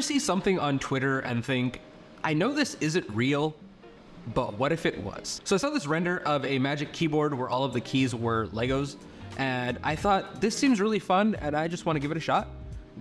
see something on Twitter and think, I know this isn't real, but what if it was? So I saw this render of a Magic Keyboard where all of the keys were Legos, and I thought this seems really fun and I just want to give it a shot,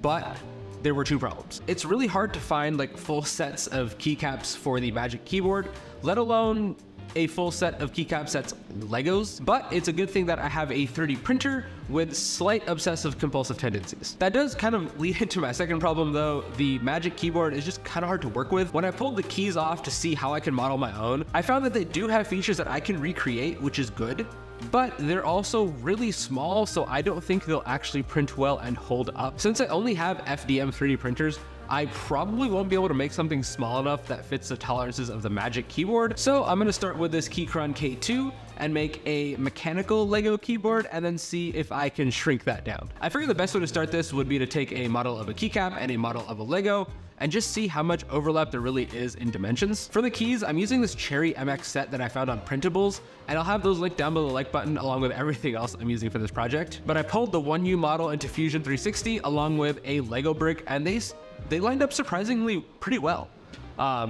but there were two problems. It's really hard to find like full sets of keycaps for the Magic Keyboard, let alone a full set of keycaps that's Legos, but it's a good thing that I have a 3D printer with slight obsessive compulsive tendencies. That does kind of lead into my second problem though. The Magic Keyboard is just kind of hard to work with. When I pulled the keys off to see how I can model my own, I found that they do have features that I can recreate, which is good, but they're also really small, so I don't think they'll actually print well and hold up. Since I only have FDM 3D printers, I probably won't be able to make something small enough that fits the tolerances of the Magic Keyboard. So I'm gonna start with this Keychron K2 and make a mechanical Lego keyboard and then see if I can shrink that down. I figured the best way to start this would be to take a model of a keycap and a model of a Lego and just see how much overlap there really is in dimensions. For the keys, I'm using this Cherry MX set that I found on Printables, and I'll have those linked down below the like button along with everything else I'm using for this project. But I pulled the 1U model into Fusion 360 along with a Lego brick, and they lined up surprisingly pretty well.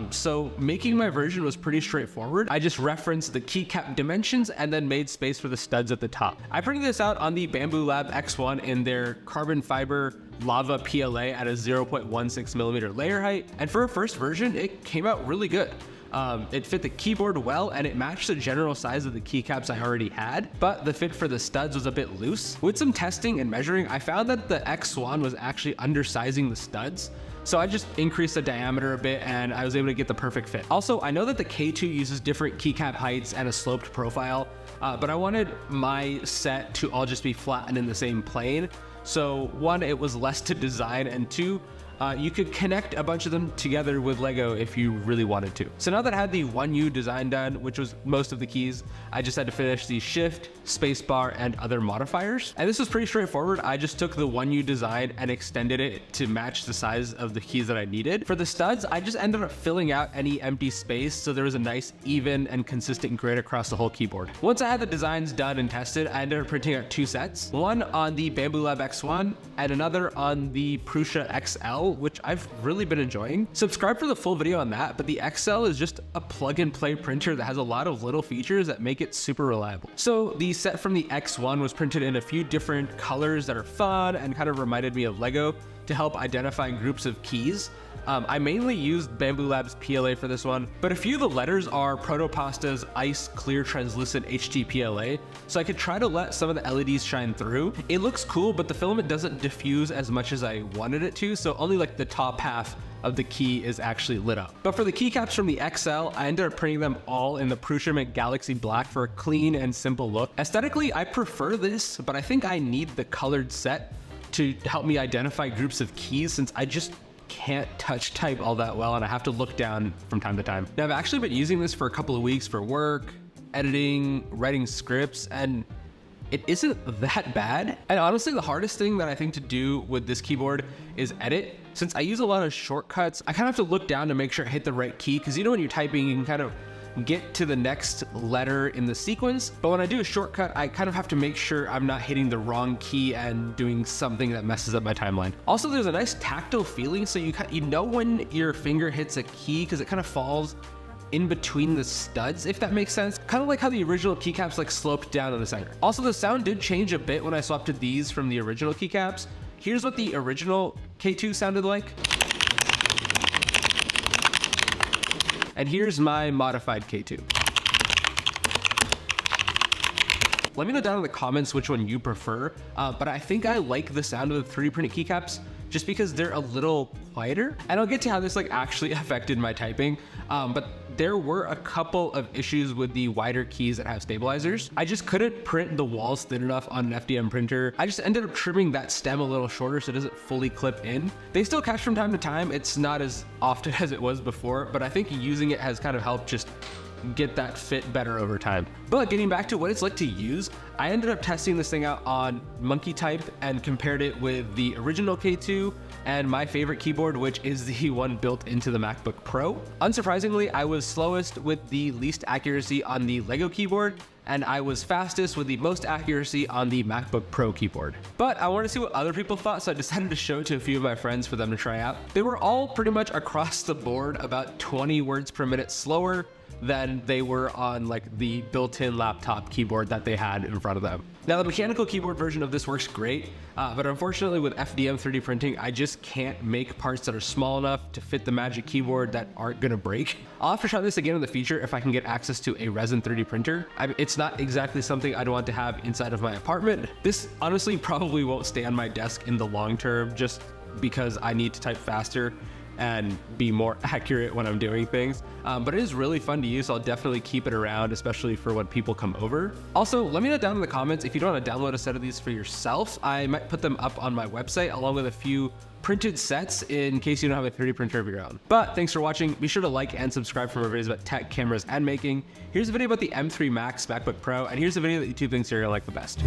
So making my version was pretty straightforward. I just referenced the keycap dimensions and then made space for the studs at the top. I printed this out on the Bamboo Lab X1 in their carbon fiber lava PLA at a 0.16 millimeter layer height. And for a first version, it came out really good. It fit the keyboard well and it matched the general size of the keycaps I already had, but the fit for the studs was a bit loose. With some testing and measuring, I found that the X1 was actually undersizing the studs. So I just increased the diameter a bit and I was able to get the perfect fit. Also, I know that the K2 uses different keycap heights and a sloped profile, but I wanted my set to all just be flat and in the same plane. So one, it was less to design, and two, you could connect a bunch of them together with Lego if you really wanted to. So now that I had the 1U design done, which was most of the keys, I just had to finish the shift, spacebar, and other modifiers. And this was pretty straightforward. I just took the 1U design and extended it to match the size of the keys that I needed. For the studs, I just ended up filling out any empty space so there was a nice, even, and consistent grid across the whole keyboard. Once I had the designs done and tested, I ended up printing out two sets, one on the Bamboo Lab X1 and another on the Prusa XL, which I've really been enjoying. Subscribe for the full video on that, but the XL is just a plug and play printer that has a lot of little features that make it super reliable. So the set from the X1 was printed in a few different colors that are fun and kind of reminded me of Lego to help identify groups of keys. I mainly used Bamboo Labs PLA for this one, but a few of the letters are Protopasta's Ice Clear Translucent HTPLA, so I could try to let some of the LEDs shine through. It looks cool, but the filament doesn't diffuse as much as I wanted it to, so only like the top half of the key is actually lit up. But for the keycaps from the XL, I ended up printing them all in the Prusa Galaxy Black for a clean and simple look. Aesthetically, I prefer this, but I think I need the colored set to help me identify groups of keys since I just can't touch type all that well and I have to look down from time to time. Now I've actually been using this for a couple of weeks for work, editing, writing scripts, and it isn't that bad. And honestly, the hardest thing that I think to do with this keyboard is edit. Since I use a lot of shortcuts, I kind of have to look down to make sure I hit the right key, because you know when you're typing, you can kind of get to the next letter in the sequence, but when I do a shortcut, I kind of have to make sure I'm not hitting the wrong key and doing something that messes up my timeline. Also, there's a nice tactile feeling, so you know when your finger hits a key because it kind of falls in between the studs, if that makes sense. Kind of like how the original keycaps like sloped down in the center. Also, the sound did change a bit when I swapped to these from the original keycaps. Here's what the original K2 sounded like. And here's my modified K2. Let me know down in the comments which one you prefer, but I think I like the sound of the 3D printed keycaps just because they're a little quieter. And I'll get to how this like actually affected my typing, but there were a couple of issues with the wider keys that have stabilizers. I just couldn't print the walls thin enough on an FDM printer. I just ended up trimming that stem a little shorter so it doesn't fully clip in. They still catch from time to time. It's not as often as it was before, but I think using it has kind of helped just get that fit better over time. But getting back to what it's like to use, I ended up testing this thing out on Monkey Type and compared it with the original K2 and my favorite keyboard, which is the one built into the MacBook Pro. Unsurprisingly, I was slowest with the least accuracy on the Lego keyboard, and I was fastest with the most accuracy on the MacBook Pro keyboard. But I wanted to see what other people thought, so I decided to show it to a few of my friends for them to try out. They were all pretty much across the board about 20 words per minute slower than they were on like the built-in laptop keyboard that they had in front of them. Now the mechanical keyboard version of this works great, but unfortunately with FDM 3D printing, I just can't make parts that are small enough to fit the Magic Keyboard that aren't gonna break. I'll have to try this again in the future if I can get access to a resin 3D printer. It's not exactly something I'd want to have inside of my apartment. This honestly probably won't stay on my desk in the long term just because I need to type faster and be more accurate when I'm doing things. But it is really fun to use, so I'll definitely keep it around, especially for when people come over. Also, let me know down in the comments if you don't want to download a set of these for yourself. I might put them up on my website along with a few printed sets in case you don't have a 3D printer of your own. But thanks for watching. Be sure to like and subscribe for more videos about tech, cameras, and making. Here's a video about the M3 Max MacBook Pro, and here's a video that YouTube thinks you're gonna like the best.